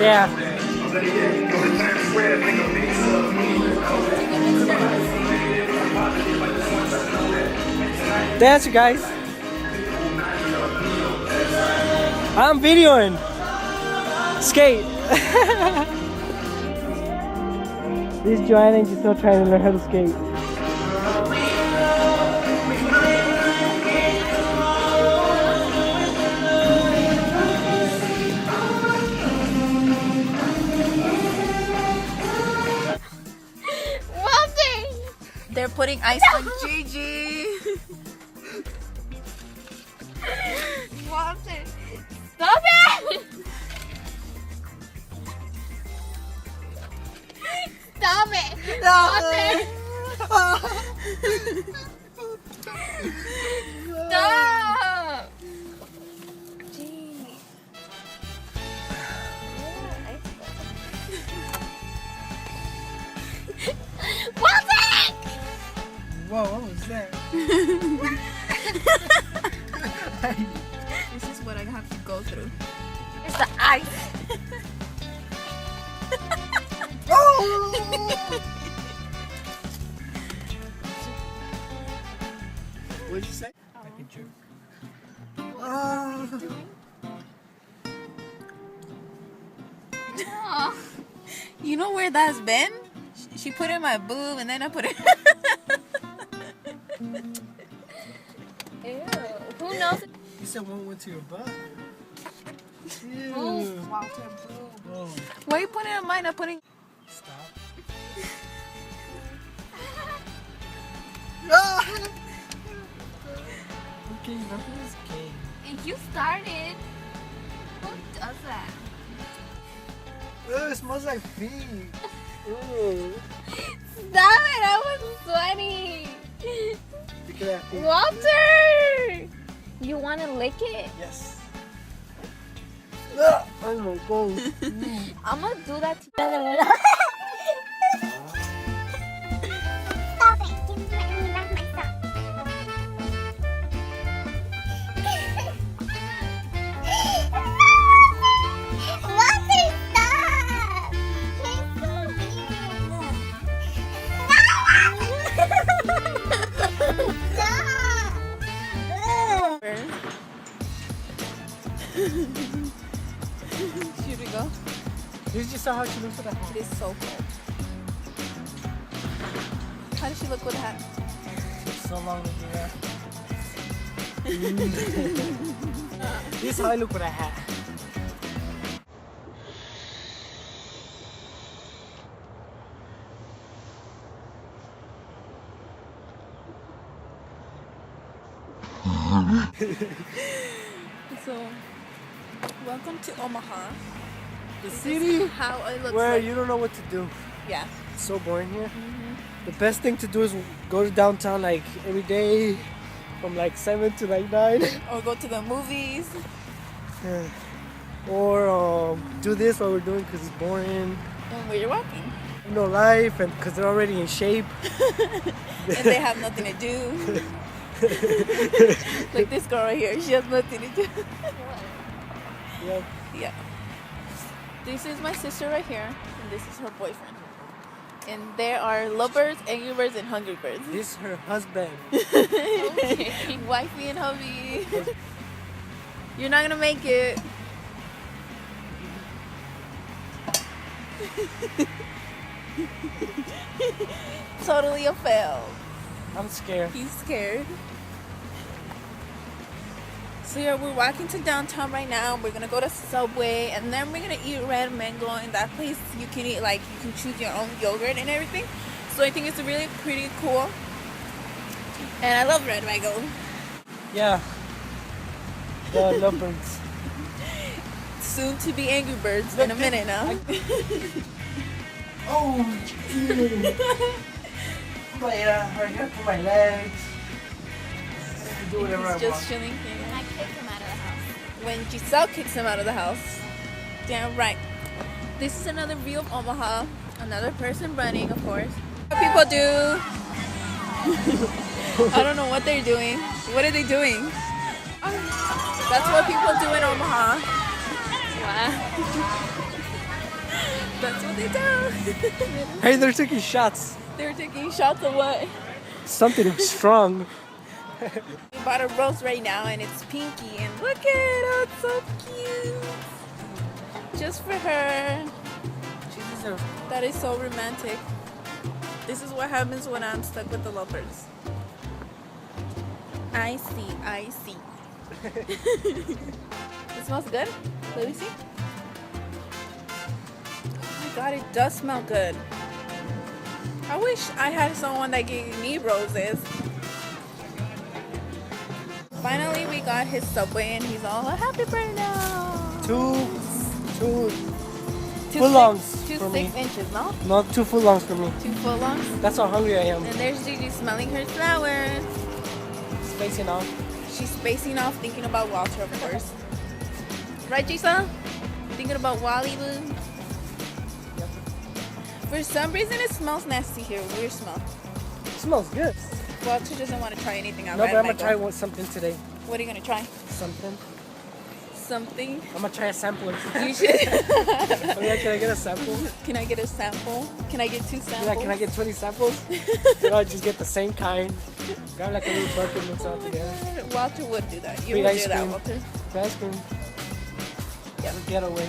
Yeah. Dance, you guys. I'm videoing. Skate. This is Joanna and she's still trying to learn how to skate. They're putting ice on Gigi. Walter, stop it! Stop it! Walter! Stop! Gee. Walter! Whoa, what was that? This is what I have to go through. It's the ice. What did you say? Like a jerk. You know where that's been? She put it in my boob and then I put it. Ew. Who knows? You said one went to your butt. Ew. Walter boob. Oh, Why you putting it on mine? I'm putting. stop. Okay, nothing is gay. And you started. Who does that? It smells like feet. Ew. Stop it! I was sweaty. Look at that feet. Walter! You want to lick it? Yes. Oh my god. I'm gonna do that to Stop it. Give me let me laugh myself. Walter, stop! You're so weird. Stop! Should we go? Did you saw how she looks at that It is so cold. How does she look with a hat? It's so long to do that. This is how I look with a hat. So, welcome to Omaha. The This city is how it looks where like. you don't know what to do. Yeah. It's so boring here. The best thing to do is go to downtown like every day from like 7 to like 9. Or go to the movies. Or do this while we're doing because it's boring. When we're walking. No life and because they're already in shape. And they have nothing to do. Like this girl right here. She has nothing to do. Yep. Yeah. This is my sister right here. And this is her boyfriend. And there are lovebirds, angry birds, and hungry birds. This is her husband. Wifey and hubby. You're not gonna make it. Totally a fail. I'm scared. He's scared. So yeah, we're walking to downtown right now. We're gonna go to Subway and then we're gonna eat Red Mango. In that place you can eat like you can choose your own yogurt and everything. So I think it's really pretty cool. And I love Red Mango. Yeah. The lovebirds. Soon to be Angry Birds in a minute now. Oh, put my right here, put my legs. Do whatever I He's want. just chilling here. I kicked him out of the house. When Giselle kicks him out of the house. Damn right. This is another view of Omaha. Another person running, of course. What people do. I don't know what they're doing. What are they doing? That's what people do in Omaha. Wow. That's what they do. Hey, they're taking shots. They're taking shots of what? Something strong. We bought a rose right now and it's pinky and look at it, oh, it's so cute. Just for her. She deserves. That is so romantic. This is what happens when I'm stuck with the lovebirds. I see, I see. It smells good. Let me see. Oh my god, it does smell good. I wish I had someone that gave me roses. Finally, we got his Subway and he's all happy right now. Two Two furlongs six- for two me. 6 inches, no? Not 2 furlongs for me. 2 furlongs. That's how hungry I am. And there's Gigi smelling her flowers. Spacing out. She's spacing off, thinking about Walter, of course. Right, Gisa? Thinking about Wally, boo? For some reason, it smells nasty here. Weird smell. It smells good. Walter doesn't want to try anything out. No, Red but I'm gonna Mango. try something today. What are you gonna try? Something. Something. I'm gonna try a sampler. You should. Oh, yeah, can I get a sample? Can I get a sample? Can I get 2 samples? Yeah, can I get 20 samples? Then I'll just get the same kind. Grab like a little bucket and mix it all together. Walter would do that. You Big would ice do that, cream. Walter. Ice cream. Yeah. Getaway.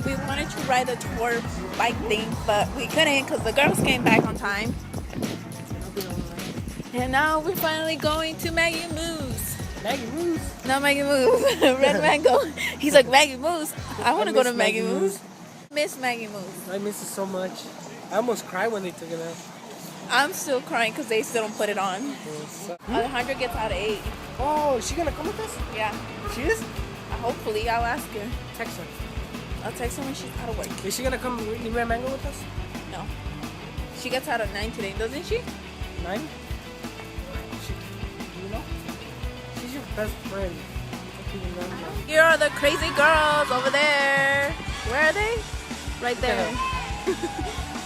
We wanted to ride the tour bike thing, but we couldn't because the girls came back on time. And now we're finally going to Maggie Moo's. Maggie Moo's. Not Maggie Moo's. Red Mango. He's like, Maggie Moo's. I want to go miss to Maggie Maggie Moo's. Miss Maggie Moo's. I miss it so much. I almost cried when they took it out. I'm still crying because they still don't put it on. Alejandra gets out at 8. Oh, is she gonna come with us? Yeah. She is? Hopefully, I'll ask her. Text her. I'll text her when she's out of work. Is she gonna come eat Red Mango with us? No. She gets out at 9 today, doesn't she? 9? Do you know? She's your best friend. I can't remember. Here are the crazy girls over there. Where are they? Right there.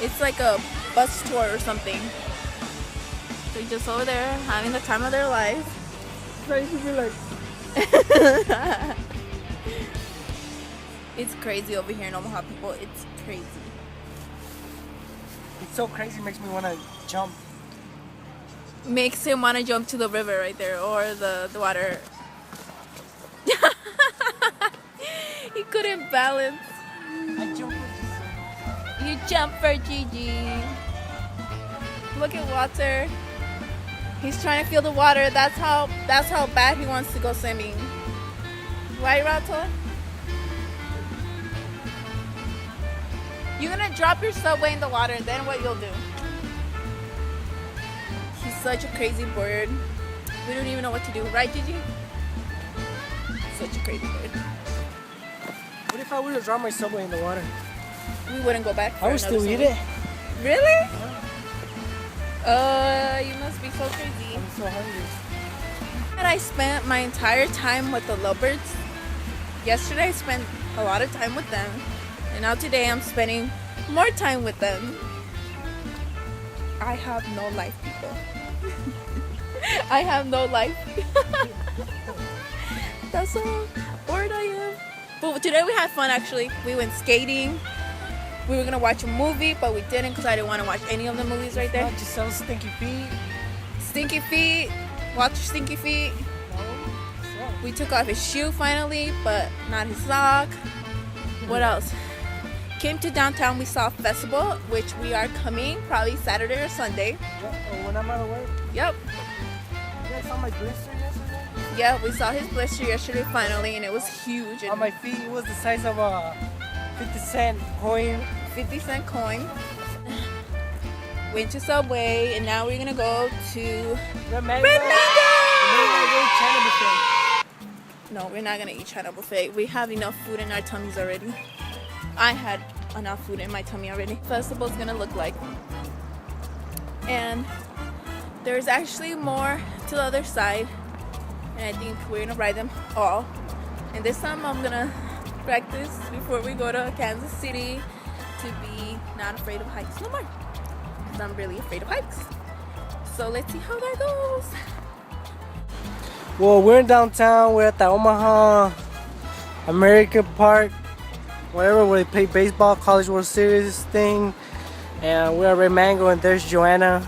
It's like a bus tour or something. They're just over there having the time of their life. Trying to be like, It's crazy over here in Omaha, people. It's crazy. it's so crazy, makes me wanna jump. Makes him want to jump to the river right there or the water. He couldn't balance. I jump. You jump for Gigi. Look at Walter. He's trying to feel the water. That's how bad he wants to go swimming. Right, Rato? You're gonna drop your Subway in the water, and then what you'll do? He's such a crazy bird. We don't even know what to do, right, Gigi? Such a crazy bird. What if I were to drop my Subway in the water? We wouldn't go back. For I would another still eat Subway. it. Really? You must be so crazy. I'm so hungry. And I spent my entire time with the lovebirds. Yesterday I spent a lot of time with them. And now today I'm spending more time with them. I have no life, people. I have no life. That's how bored I am. But today we had fun actually. We went skating. We were gonna watch a movie, but we didn't because I didn't want to watch any of the movies right there. Not just sell stinky feet. Stinky Feet. Watch Stinky Feet. We took off his shoe finally, but not his sock. What else? Came to downtown, we saw a festival, which we are coming probably Saturday or Sunday. Yeah, oh, when I'm out of work. Yep. You guys saw my blister yesterday? Yeah, we saw his blister yesterday finally, and it was huge. On And my feet, it was the size of a 50-cent coin. 50-cent coin. Went to Subway, and now we're gonna go to Red Mango. Red Mango! And then we're gonna go to China buffet. No, we're not gonna eat China buffet. We have enough food in our tummies already. I had enough food in my tummy already. Festival's gonna look like. And there's actually more to the other side. And I think we're gonna ride them all. And this time I'm gonna practice before we go to Kansas City to be not afraid of heights no more. Because I'm really afraid of heights. So let's see how that goes. Well, we're in downtown. We're at the Omaha American Park. whatever, where they play baseball, College World Series thing. And we're at Red Mango, and there's Joanna,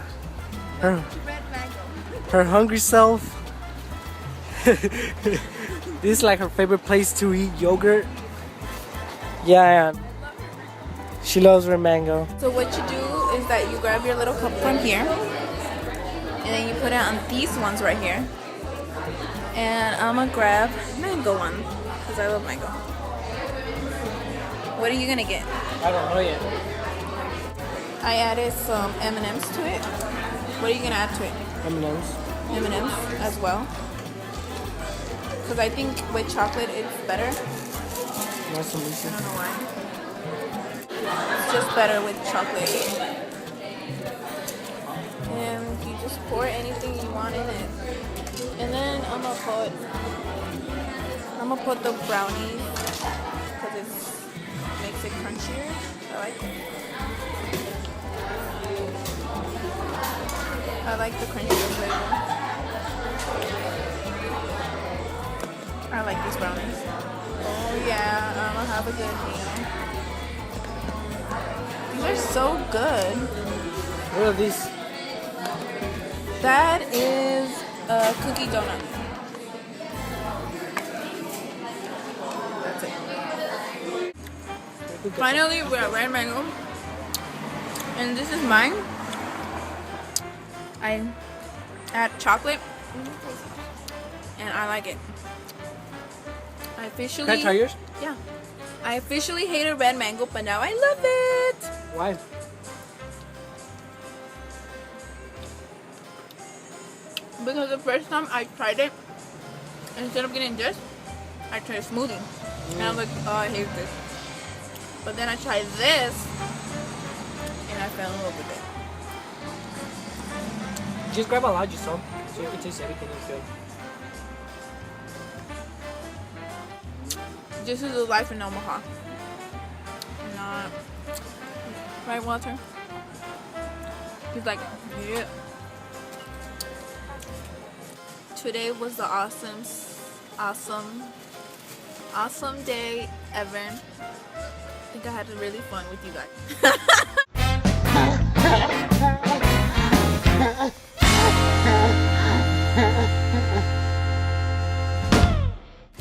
her Red mango. her hungry self. This is like her favorite place to eat yogurt. Yeah, she loves Red Mango. So what you do is that you grab your little cup from here, and then you put it on these ones right here. And I'm gonna grab mango one because I love mango. What are you gonna get? I don't know yet. I added some M&Ms to it. What are you gonna add to it? M&Ms. M&Ms as well. Because I think with chocolate it's better. Want some I Lisa? don't know why. It's just better with chocolate. And you just pour anything you want in it. And then I'm gonna put the brownies because it makes it crunchier. I like it. I like the crunchier flavor. I like these brownies. Oh yeah, I'm gonna have a good meal. These are so good. What are these? That is a cookie donut. That's it. Finally, we're at Red Mango. And this is mine. I add chocolate. And I like it. I officially... Can I try yours? Yeah. I officially hated Red Mango, but now I love it. Why? Because the first time I tried it, instead of getting this, I tried a smoothie. And I'm like, oh, I hate this. But then I tried this, and I fell in love with it. Just grab a large some so you can taste everything and feel. This is the life in Omaha. Not right, Walter? He's like, yeah. Today was the awesome day ever. I think I had really fun with you guys.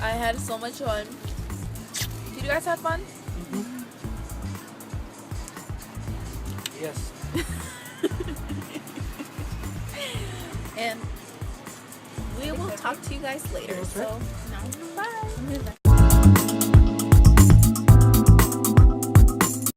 I had so much fun. Did you guys have fun? Yes. And we will talk to you guys later. Okay. So, now, bye.